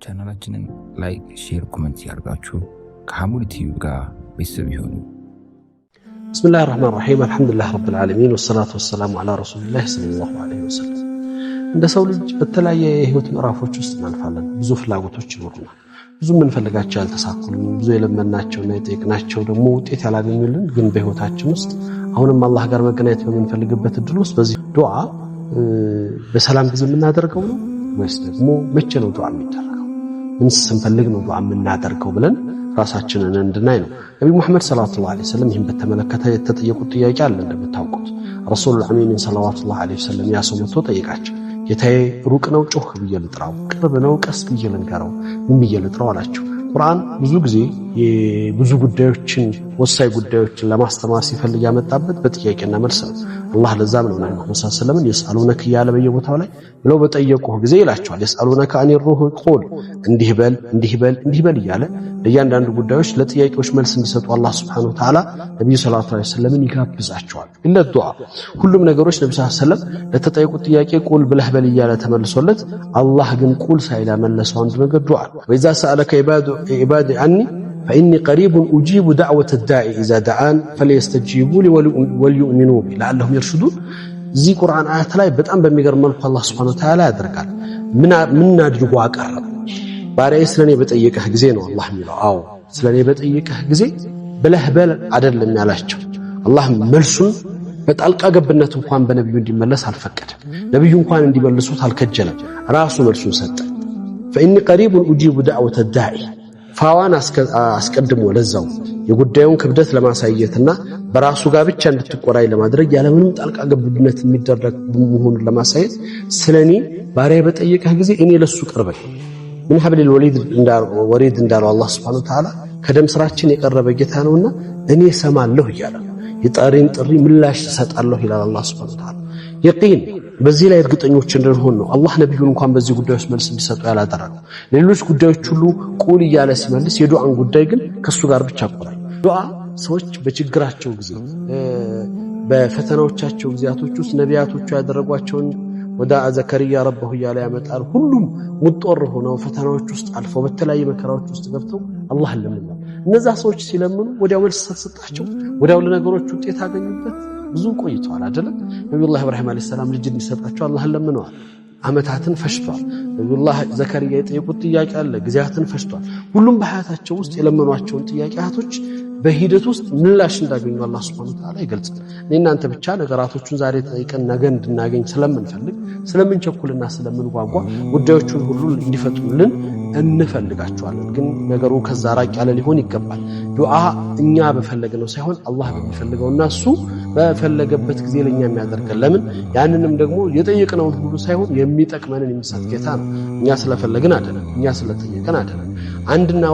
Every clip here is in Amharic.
ቻናላችንን ላይክ፣ ሼር፣ ኮሜንት ያርጋችሁ ከሐሙድ ቲቪ ጋር ቤተሰብ ይሁኑ። ቢስሚላሂር ረህማኒር ረሂም አልሐምዱሊላህ ረብል ዓለሚን ወሰላቱ ወሰላሙ ዐላ ረሱሊላህ ሰለላሁ ዐለይሂ ወሰለም። እንደ ሰው ልጅ በተለያየ የህይወት ምዕራፎች ውስጥ እናልፋለን። ብዙ ፍላጎቶች ይኖሩናል። ብዙ የምንፈልጋቸው ያልተሳኩልን፣ ብዙ የለመናቸውና የጠየቅናቸው ደግሞ ውጤት ያላገኙልን፣ ግን በህይወታችን ውስጥ አሁንም አላህ ጋር መገናኘት በምንፈልግበት እድል ውስጥ በዚህ ዱዓ በሰላም ጊዜ የምናደርገው ነው ወይስ ደግሞ መቼ ነው ዱዓ የሚደረገው? ምን ስንፈልግ ነው ዱዓ የምናደርገው ብለን ራሳችንን እንድናይ ነው። ነብዩ መሐመድ ሰለላሁ ዐለይሂ ወሰለም ይህን በተመለከተ የተጠየቁት ጥያቄ አለ። እንደምታውቁት ረሱሉላህ አሚን ሰለላሁ ዐለይሂ ወሰለም ያ ሰው መጥቶ ጠየቃቸው። ጌታዬ ሩቅ ነው ጮህ ብዬ ልጥራው? ቅርብ ነው ቀስ ብዬ ልንገረው? ምን ብዬ ልጥራው አላቸው። ቁርአን ብዙ ጊዜ የብዙ ጉዳዮችን ወሳኝ ጉዳዮችን ለማስተማር ሲፈልግ ያመጣበት በጥያቄና መልስ ነው። አላህ ለዛም ነው ነብዩ መሐመድ ሰለላሁ ዐለይሂ ወሰለም የስአሉነከ እያለ በየቦታው ላይ ብለው በጠየቁህ ጊዜ ይላቸዋል። የስአሉነከ አኒ ሩህ ቁል እንዲህ በል እንዲህ በል እንዲህ በል እያለ ለእያንዳንዱ ጉዳዮች ለጥያቄዎች መልስ እንዲሰጡ አላህ ሱብሓነሁ ወተዓላ ነብዩ ሰለላሁ ዐለይሂ ወሰለምን ይጋብዛቸዋል። ዱዓ ሁሉም ነገሮች ነብዩ ሰለላሁ ዐለይሂ ወሰለም ለተጠየቁት ጥያቄ ቁል ብለህ በል እያለ ተመልሶለት፣ አላህ ግን ቁል ሳይላ መለሰው አንዱ ነገር ዱዓ። ወኢዛ ሰአለከ ኢባዲ አኒ ፈኢኒ ቀሪቡን ኡጂቡ ዳዕወተ ዳኢ ኢዛ ደዓን ፈሊየስተጂቡ ሊ ወሊዩእሚኑ ቢ ለዐለሁም የርሹዱን። እዚህ ቁርአን አያት ላይ በጣም በሚገርም መልኩ አላህ ሱብሓነሁ ወተዓላ ያደርጋል። ምን አድርጎ አቀረበ? ባሪያዬ ስለኔ በጠየቀህ ጊዜ ነው አላህ የሚለው። አዎ ስለኔ በጠየቀህ ጊዜ ብለህ በል አይደለም ያላቸው። አላህ መልሱን በጣልቃ ገብነት እንኳን በነብዩ እንዲመለስ አልፈቀደም። ነብዩ እንኳን እንዲመልሱት አልከጀለም። ራሱ መልሱን ሰጠ። ፈኢኒ ቀሪቡን ኡጂቡ ዳዕወተ ዳኢ ፋዋን አስቀድሞ ለዛው የጉዳዩን ክብደት ለማሳየትና በራሱ ጋር ብቻ እንድትቆራይ ለማድረግ ያለምንም ጣልቃ ገብነት የሚደረግ መሆኑን ለማሳየት ስለኔ ባሪያዬ በጠየቀህ ጊዜ እኔ ለሱ ቅርብ ነኝ። ምን ሐብሊል ወሪድ እንዳለው አላህ ሱብሓነሁ ወተዓላ ከደም ስራችን የቀረበ ጌታ ነውና እኔ ሰማለሁ እያለ የጠሪን ጥሪ ምላሽ እሰጣለሁ ይላል አላህ ሱብሓነሁ ወተዓላ። የቂን በዚህ ላይ እርግጠኞች እንድንሆን ነው አላህ ነብዩን እንኳን በዚህ ጉዳዮች መልስ እንዲሰጡ ያላደረገው። ሌሎች ጉዳዮች ሁሉ ቁል እያለ ሲመልስ የዱዓን ጉዳይ ግን ከሱ ጋር ብቻ ቆራይ። ዱዓ ሰዎች በችግራቸው ጊዜ በፈተናዎቻቸው ጊዜያቶች ውስጥ ነቢያቶቹ ያደረጓቸውን ወዳ ዘከሪያ ረበሁ እያለ ያመጣል። ሁሉም ሙጦር ሆነው ፈተናዎች ውስጥ አልፈው በተለያየ መከራዎች ውስጥ ገብተው አላህን ለምነው እነዛ ሰዎች ሲለምኑ ወዲያው መልስ ተሰጣቸው። ወዲያው ለነገሮች ውጤት አገኙበት። ብዙ ቆይተዋል አይደለም? ነብዩላህ ኢብራሂም አለይሂ ሰላም ልጅ እንዲሰጣቸው አላህን ለምነዋል። አመታትን ፈጅቷል። ነብዩላህ ዘከሪያ የጠየቁት ጥያቄ አለ፣ ጊዜያትን ፈጅቷል። ሁሉም በሐያታቸው ውስጥ የለመኗቸውን ጥያቄያቶች በሂደት ውስጥ ምላሽ እንዳገኙ አላህ ሱብሓነሁ ወተዓላ ይገልጻል። እናንተ ብቻ ነገራቶቹን ዛሬ ጠይቀን ነገ እንድናገኝ ስለምንፈልግ ስለምንቸኩልና ስለምንጓጓ ጉዳዮቹን ሁሉ እንዲፈጥኑልን እንፈልጋቸዋለን። ግን ነገሩ ከዛ ራቅ ያለ ሊሆን ይገባል። ዱዓ እኛ በፈለግነው ሳይሆን አላህ በሚፈልገውና እሱ በፈለገበት ጊዜ ለኛ የሚያደርገን። ለምን ያንንም ደግሞ የጠየቅነውን ሁሉ ሳይሆን የሚጠቅመንን የሚሰጥ ጌታ ነው። እኛ ስለፈለግን አይደለም፣ እኛ ስለጠየቅን አይደለም።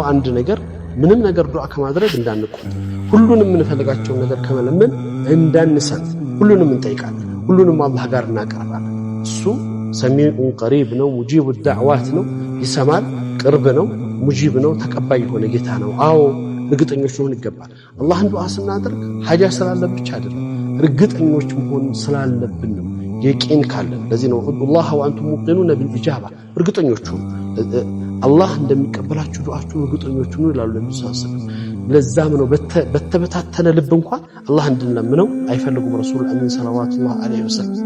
አንድ ነገር ምንም ነገር ዱዓ ከማድረግ እንዳንቆጥ፣ ሁሉንም የምንፈልጋቸውን ነገር ከመለመን እንዳንሰን፣ ሁሉንም እንጠይቃለን፣ ሁሉንም አላህ ጋር እናቀርባለን። እሱ ሰሚዑን ቀሪብ ነው፣ ሙጂቡ ዳዕዋት ነው፣ ይሰማል፣ ቅርብ ነው፣ ሙጂብ ነው፣ ተቀባይ የሆነ ጌታ ነው። አዎ እርግጠኞች መሆን ይገባል። አላህን ዱዓ ስናደርግ ሐጃ ስላለብን ብቻ አይደለም፣ እርግጠኞች መሆን ስላለብን ነው። የቂን ካለን ለዚህ ነው አላህ ወአንቱም ሙቂኑነ ቢልኢጃባ እርግጠኞች ሁኑ፣ አላህ እንደሚቀበላችሁ ዱዓችሁ እርግጠኞች ሁኑ ይላሉ ነብዩ ሰለላሁ ዐለይሂ ወሰለም። ለዛም ነው በተበታተነ ልብ እንኳን አላህ እንድንለምነው አይፈልጉም ረሱል አሚን ሰለላሁ ዐለይሂ ወሰለም።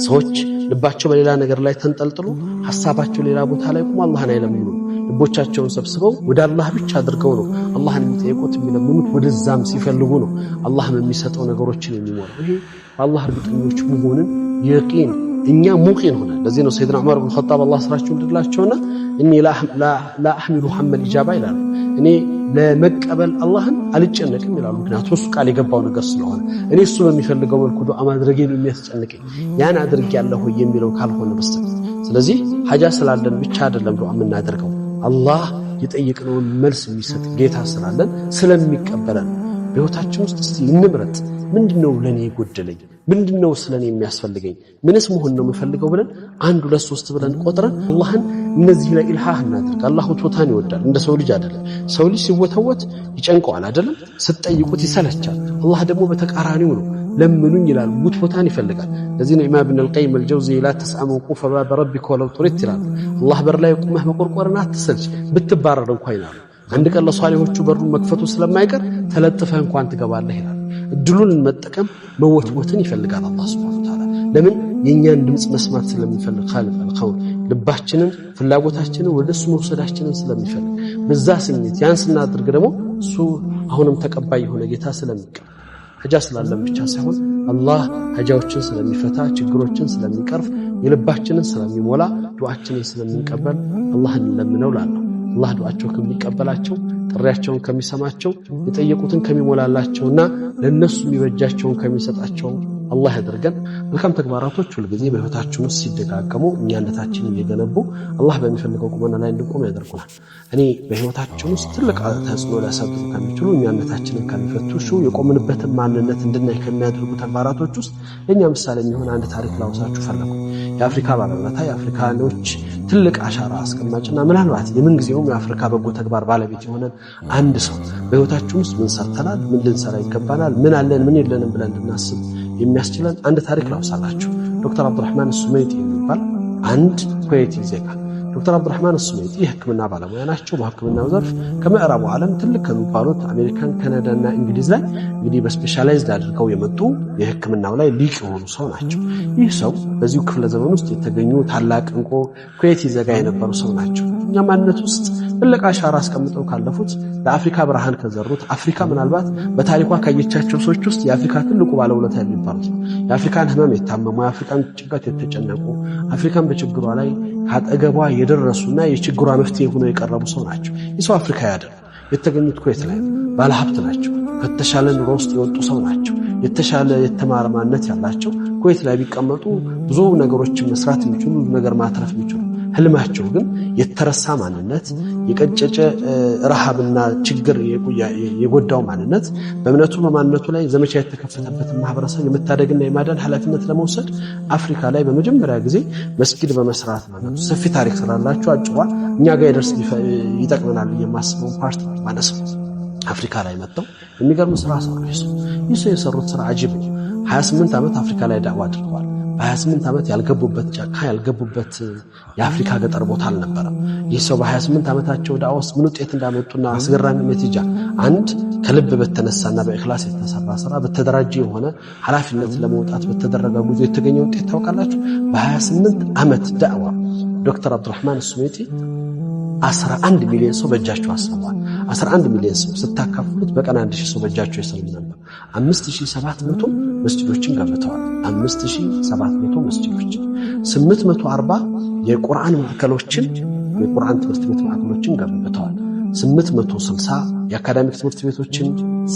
ሰዎች ልባቸው በሌላ ነገር ላይ ተንጠልጥሎ ሐሳባቸው ሌላ ቦታ ላይ ቆሞ አላህን አይለምኑም። ልቦቻቸውን ሰብስበው ወደ አላህ ብቻ አድርገው ነው አላህን የሚጠይቁት የሚለምኑት። ወደዛም ሲፈልጉ ነው አላህም የሚሰጠው ነገሮችን የሚሞላው። ይሄ አላህ እርግጠኞች መሆንን የቂን እኛ ሙቂን ሆነ። ለዚህ ነው ሰይድና ዑመር ኢብኑ ኸጣብ አላህ ስራቸው እንድላቸውና እኔ ላ አህሚሉ ሐመል ኢጃባ ይላሉ። እኔ ለመቀበል አላህን አልጨነቅም ይላሉ። ምክንያቱም እሱ ቃል የገባው ነገር ስለሆነ እኔ እሱ በሚፈልገው መልኩ ዱዓ ማድረጌ ነው የሚያስጨንቀኝ፣ ያን አድርጌያለሁ የሚለው ካልሆነ በስተቀር። ስለዚህ ሐጃ ስላለን ብቻ አይደለም ዱዓ የምናደርገው፣ አላህ የጠየቅነውን መልስ የሚሰጥ ጌታ ስላለን ስለሚቀበለን። በህይወታችን ውስጥ እስቲ እንምረጥ። ምንድነው ለኔ የጎደለኝ? ምንድነው ስለኔ የሚያስፈልገኝ ምንስ መሆን ነው የምፈልገው ብለን 1 2 3 ብለን ቆጥረን አላህን እነዚህ ላይ ኢልሃህ እናድርግ። አላህ ወትወታን ይወዳል፣ እንደ ሰው ልጅ አይደለም። ሰው ልጅ ሲወተወት ይጨንቀዋል አይደለም፣ ስትጠይቁት ይሰለቻል። አላህ ደግሞ በተቃራኒው ነው። ለምኑኝ ይላል፣ ውትወታን ይፈልጋል። ለዚህ ነው ኢማም ኢብኑ አልቀይም አልጀውዚ ላ ተስአሙ ቁፈ ባብ ረቢከ ወለው ቱሪት ይላል። አላህ በር ላይ ቁመህ መቆርቆርና አትሰልች፣ ብትባረር እንኳን ይላል። አንድ ቀን ለሷሊሆቹ በሩን መክፈቱ ስለማይቀር ተለጥፈህ እንኳን ትገባለህ ይላል። እድሉን መጠቀም መወትወትን ይፈልጋል አላህ Subhanahu Wa Ta'ala። ለምን የኛን ድምጽ መስማት ስለሚፈልግ ኻሊቅ አልኸውን ልባችንን ፍላጎታችንን ወደሱ መውሰዳችንን ስለሚፈልግ በዛ ስሜት ያን ስናደርግ ደግሞ እሱ አሁንም ተቀባይ የሆነ ጌታ ስለሚቀር ሀጃ ስላለም ብቻ ሳይሆን አላህ ሀጃዎችን ስለሚፈታ ችግሮችን ስለሚቀርፍ የልባችንን ስለሚሞላ ዱዓችንን ስለሚቀበል አላህን ለምነው ላለው አላህ ዱዓቸው ከሚቀበላቸው ጥሪያቸውን ከሚሰማቸው የጠየቁትን ከሚሞላላቸውና ለነሱ የሚበጃቸውን ከሚሰጣቸው አላህ ያደርገን። መልካም ተግባራቶች ሁሉ ጊዜ በህይወታችን ውስጥ ሲደጋገሙ እኛነታችንን እየገነቡ አላህ በሚፈልገው ቁመና ላይ እንድንቆም ያደርጉናል። እኔ በህይወታችን ውስጥ ትልቅ ተጽዕኖ ሊያሳድሩ ከሚችሉ እኛነታችንን ከሚፈትሹ የቆምንበትን ማንነት እንድናይ ከሚያደርጉ ተግባራቶች ውስጥ ለእኛ ምሳሌ የሚሆን አንድ ታሪክ ላውሳችሁ ፈለኩ። የአፍሪካ ባለውለታ የአፍሪካኖች ትልቅ አሻራ አስቀማጭና ምናልባት የምንጊዜውም የአፍሪካ በጎ ተግባር ባለቤት የሆነን አንድ ሰው በህይወታችን ውስጥ ምን ሰርተናል፣ ምን ልንሰራ ይገባናል፣ ምን አለን፣ ምን የለንም ብለን እንድናስብ የሚያስችለን አንድ ታሪክ ላውሳላችሁ። ዶክተር አብዱራህማን ሱመይጢ የሚባል አንድ ኩዌቲ ዜጋ። ዶክተር አብዱራህማን ሱመይጢ የህክምና ባለሙያ ናቸው። በህክምናው ዘርፍ ከምዕራቡ ዓለም ትልቅ ከሚባሉት አሜሪካን፣ ካናዳና እንግሊዝ ላይ እንግዲህ በስፔሻላይዝድ አድርገው የመጡ የህክምናው ላይ ሊቅ የሆኑ ሰው ናቸው። ይህ ሰው በዚሁ ክፍለ ዘመን ውስጥ የተገኙ ታላቅ እንቁ ኩዌቲ ዜጋ የነበሩ ሰው ናቸው። እኛ ማንነት ውስጥ ትልቅ አሻራ አስቀምጠው ካለፉት ለአፍሪካ ብርሃን ከዘሩት አፍሪካ ምናልባት በታሪኳ ካየቻቸው ሰዎች ውስጥ የአፍሪካ ትልቁ ባለውለታ የሚባሉት የአፍሪካን ህመም የታመሙ የአፍሪካን ጭንቀት የተጨነቁ አፍሪካን በችግሯ ላይ ካጠገቧ የደረሱና የችግሯ መፍትሄ ሆነው የቀረቡ ሰው ናቸው። የሰው አፍሪካ ያደሩ የተገኙት ኩዌት ላይ ባለሀብት ናቸው። ከተሻለ ኑሮ ውስጥ የወጡ ሰው ናቸው። የተሻለ የተማረ ማንነት ያላቸው ኩዌት ላይ ቢቀመጡ ብዙ ነገሮችን መስራት የሚችሉ ነገር ማትረፍ የሚችሉ ህልማቸው ግን የተረሳ ማንነት የቀጨጨ ረሃብና ችግር የጎዳው ማንነት በእምነቱ በማንነቱ ላይ ዘመቻ የተከፈተበትን ማህበረሰብ የመታደግና የማዳን ኃላፊነት ለመውሰድ አፍሪካ ላይ በመጀመሪያ ጊዜ መስጊድ በመስራት ማለት ሰፊ ታሪክ ስላላቸው አጭሯ እኛ ጋር ይደርስ ይጠቅመናል የማስበው ፓርት ማለት ነው። አፍሪካ ላይ መጥተው የሚገርም ስራ ሰሩ። ይህ ሰው የሰሩት ስራ አጂብ ነው። 28 ዓመት አፍሪካ ላይ ዳዕዋ አድርገዋል። በ28 ዓመት ያልገቡበት ጫካ ያልገቡበት የአፍሪካ ገጠር ቦታ አልነበረም። ይህ ሰው በ28 ዓመታቸው ዳዕዋ ውስጥ ምን ውጤት እንዳመጡና አስገራሚ ነቲጃ አንድ ከልብ በተነሳና በእኽላስ የተሰራ ስራ በተደራጀ የሆነ ኃላፊነት ለመውጣት በተደረገ ጉዞ የተገኘ ውጤት ታውቃላችሁ። በ28 ዓመት ዳዕዋ ዶክተር አብዱራህማን ሱመይጢ 11 ሚሊዮን ሰው በእጃቸው አስረዋል። 11 ሚሊዮን ሰው ስታካፍሉት በቀን 1000 ሰው በእጃቸው ይሰልም ነበር። 5700 መስጂዶችን ገንብተዋል። 5700 መስጂዶችን 840 የቁርአን ማዕከሎችን የቁርአን ትምህርት ቤት ማዕከሎችን ገንብተዋል። 860 የአካዳሚክ ትምህርት ቤቶችን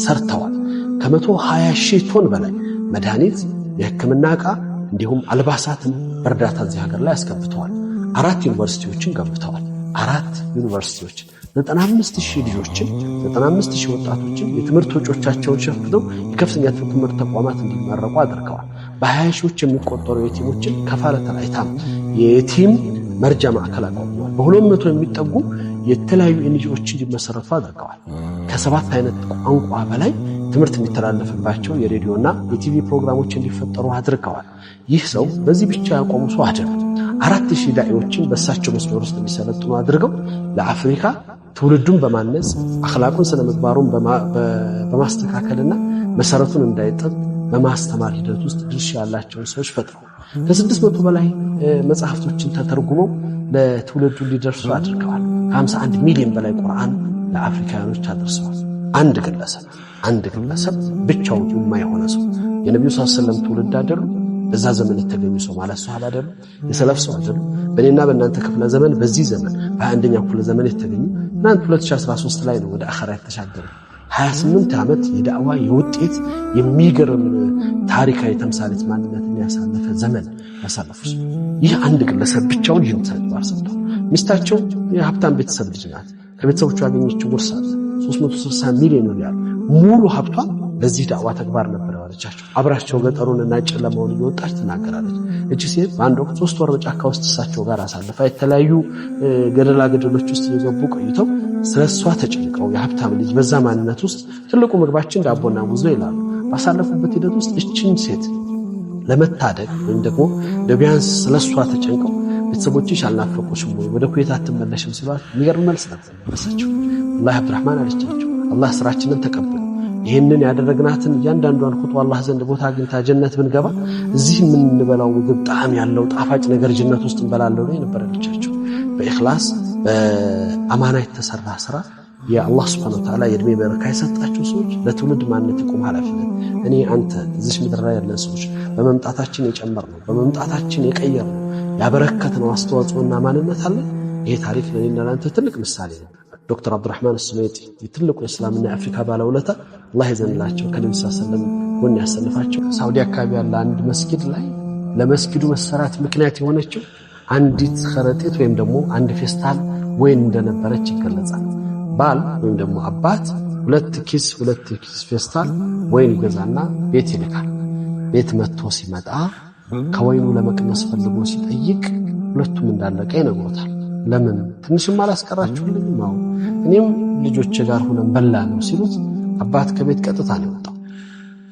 ሰርተዋል። ከ120 ሺህ ቶን በላይ መድኃኒት፣ የህክምና ዕቃ እንዲሁም አልባሳትን በእርዳታ እዚህ ሀገር ላይ አስገብተዋል። 4 ዩኒቨርሲቲዎችን ገንብተዋል። 4 ዩኒቨርሲቲዎችን 95000 ልጆችን 95000 ወጣቶችን የትምህርት ወጪዎቻቸውን ሸፍነው የከፍተኛ ትምህርት ተቋማት እንዲመረቁ አድርገዋል። በ20 ሺዎች የሚቆጠሩ የቲሞችን ከፋለተል አይታም የቲም መርጃ ማዕከል አቋቁመዋል። በ200 የሚጠጉ የተለያዩ ኤንጂኦዎች እንዲመሰረቱ አድርገዋል። ከ7 አይነት ቋንቋ በላይ ትምህርት የሚተላለፍባቸው የሬዲዮና የቲቪ ፕሮግራሞች እንዲፈጠሩ አድርገዋል። ይህ ሰው በዚህ ብቻ ያቆሙ ሰው አይደለም። 4000 ዳዒዎችን በእሳቸው መስመር ውስጥ እንዲሰለጥኑ አድርገው ለአፍሪካ ትውልዱን በማነጽ አኽላቁን ስነ ምግባሩን በማስተካከልና መሰረቱን እንዳይጥል በማስተማር ሂደት ውስጥ ድርሻ ያላቸውን ሰዎች ፈጥረው ከ600 በላይ መጽሐፍቶችን ተተርጉመው ለትውልዱ እንዲደርሱ አድርገዋል። ከ51 ሚሊዮን በላይ ቁርአን ለአፍሪካውያኖች አድርሰዋል። አንድ ግለሰብ ብቻውን የማይሆነ ሰው የነብዩ ሰለላሁ ዐለይሂ ወሰለም ትውልድ አይደሉ? በዛ ዘመን የተገኙ ሰው ማለት ሱሐባ አይደሉ? የሰለፍ ሰው አይደሉ? በእኔና በእናንተ ክፍለ ዘመን በዚህ ዘመን በ21ኛው ክፍለ ዘመን የተገኙ እናንተ 2013 ላይ ነው ወደ አኺራ የተሻገሩ 28 ዓመት የዳዕዋ የውጤት የሚገርም ታሪካዊ ተምሳሌት ማንነትን ያሳለፈ ዘመን ያሳለፉ። ይህ አንድ ግለሰብ ብቻውን ይህን ተግባር ሰርቷል። ሚስታቸው የሀብታም ቤተሰብ ልጅ ናት። ከቤተሰቦቿ ያገኘችው ውርስ አለ 360 ሚሊዮን ሪያል። ሙሉ ሀብቷ ለዚህ ዳዕዋ ተግባር ነበር አለቻቸው። አብራቸው ገጠሩንና ጨለማውን እየወጣች ትናገራለች። እቺ ሴት በአንድ ወቅት 3 ወር በጫካ ውስጥ እሳቸው ጋር አሳልፋ የተለያዩ ገደላ ገደሎች ውስጥ የገቡ ቆይተው ስለሷ ተጨንቀው የሀብታም ልጅ በዛ ማንነት ውስጥ ትልቁ ምግባችን ዳቦና ሙዝ ነው ይላሉ። ባሳለፉበት ሂደት ውስጥ እቺን ሴት ለመታደግ ወይም ደግሞ ቢያንስ ስለሷ ተጨንቀው ቤተሰቦችሽ አልናፈቁሽም ወይ ወደ ኩዌት አትመለሽም ሲሏት የሚገርም መልስ ነበር መለሰችው። ወላሂ አብዱራህማን አለቻቸው አላህ ስራችንን ተቀበለ። ይህንን ያደረግናትን እያንዳንዷን ኹጥዋ አላህ ዘንድ ቦታ አግኝታ ጀነት ብንገባ እዚህ የምንበላው ምግብ ጣዕም ያለው ጣፋጭ ነገር ጀነት ውስጥ እንበላለን ነው የነበረ ልጃቸው። በኢኽላስ በአማና የተሰራ ስራ የአላህ ሱብሓነሁ ወተዓላ የእድሜ በረካ የሰጣቸው ሰዎች ለትውልድ ማንነት የቆመ ኃላፊነት እኔ አንተ እዚህ ምድር ላይ ያለን ሰዎች በመምጣታችን የጨመርነው በመምጣታችን የቀየርነው ያበረከትነው አስተዋጽኦና ማንነት አለ። ይሄ ታሪክ ለኔና ለአንተ ትልቅ ምሳሌ ነው። ዶክተር አብዱራህማን አስመይጢ የትልቁ እስላምና የአፍሪካ ባለውለታ አላህ ይዘንላቸው ከነብዩ ሰለላሁ ዐለይሂ ወሰለም ጎን ያሰልፋቸው። ሳውዲ አካባቢ ያለ አንድ መስጊድ ላይ ለመስጊዱ መሰራት ምክንያት የሆነችው አንዲት ከረጢት ወይም ደግሞ አንድ ፌስታል ወይን እንደነበረች ይገለጻል። ባል ወይም ደግሞ አባት ሁለት ኪስ ፌስታል ወይን ይገዛና ቤት ይልካል። ቤት መጥቶ ሲመጣ ከወይኑ ለመቅመስ ፈልጎ ሲጠይቅ ሁለቱም እንዳለቀ ይነግሮታል። ለምን ትንሽም አላስቀራችሁልኝ? ማው እኔም ልጆቼ ጋር ሆነን በላ ነው ሲሉት አባት ከቤት ቀጥታ ነው የወጣው።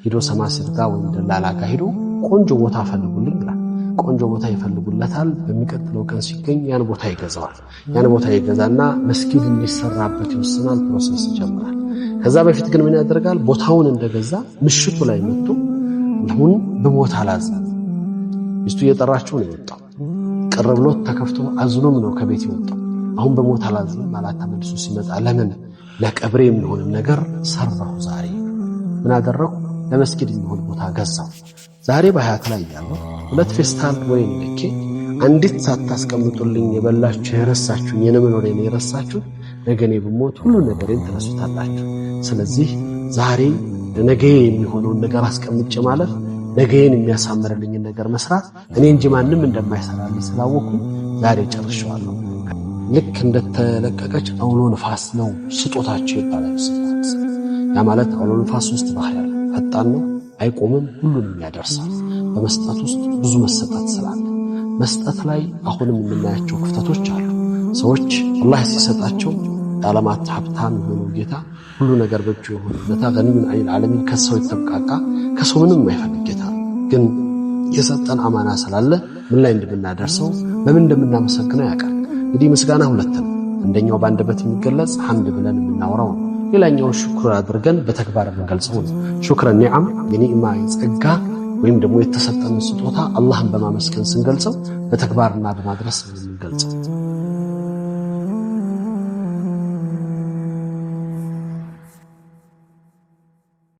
ሄዶ ሰማስር ጋር ወይም ደላላ ጋር ሄዶ ቆንጆ ቦታ ፈልጉልኝ ይላል። ቆንጆ ቦታ ይፈልጉለታል። በሚቀጥለው ቀን ሲገኝ ያን ቦታ ይገዛዋል። ያን ቦታ ይገዛና መስጊድ እንዲሰራበት ይወስናል። ፕሮሰስ ይጀምራል። ከዛ በፊት ግን ምን ያደርጋል? ቦታውን እንደገዛ ምሽቱ ላይ መጥቶ አሁን በሞት አላዘን ሚስቱ እየጠራችው ነው የወጣው። ቅር ብሎት ተከፍቶ አዝኖም ነው ከቤት የወጣው። አሁን በሞት አላዘን ማለት ተመልሶ ሲመጣ ለምን ለቀብሬ የሚሆን ነገር ሰራሁ። ዛሬ ምን አደረኩ? ለመስጊድ የሚሆን ቦታ ገዛው። ዛሬ በሐያት ላይ ያለው ሁለት ፌስታል ወይን ልኬ አንዲት ሳታስቀምጡልኝ የበላችሁ የረሳችሁኝ የነመኖሬን የረሳችሁ ነገኔ ብሞት ሁሉ ነገሬን ትረሱታላችሁ። ስለዚህ ዛሬ ለነገ የሚሆነውን ነገር አስቀምጬ ማለፍ ነገዬን የሚያሳምርልኝን ነገር መስራት እኔ እንጂ ማንም እንደማይሰራልኝ ስላወኩ ዛሬ ጨርሻለሁ። ልክ እንደተለቀቀች አውሎ ንፋስ ነው ስጦታቸው ይባላል። ያ ማለት አውሎ ንፋስ ውስጥ ባህር ያለ ፈጣን ነው፣ አይቆምም፣ ሁሉንም ያደርሳል። በመስጠት ውስጥ ብዙ መሰጠት ስላለ መስጠት ላይ አሁንም የምናያቸው ክፍተቶች አሉ። ሰዎች አላህ ሲሰጣቸው የዓለማት ሀብታም የሆነው ጌታ ሁሉ ነገር በእጁ የሆነ ጌታ ገኒዩን ዐኒል ዓለሚን ከሰው የተብቃቃ ከሰው ምንም የማይፈልግ ጌታ ግን የሰጠን አማና ስላለ ምን ላይ እንደምናደርሰው በምን እንደምናመሰግነው ያውቃል። እንግዲህ ምስጋና ሁለት ነው። አንደኛው በአንደበት የሚገለጽ ሐምድ ብለን የምናወራው ነው። ሌላኛው ሽኩር አድርገን በተግባር የምንገልጸው ነው። ሹክረ ኒዓም የኒዕማ የጸጋ ወይም ደግሞ የተሰጠንን ስጦታ አላህን በማመስገን ስንገልጸው በተግባርና በማድረስ ነው የምንገልጸው።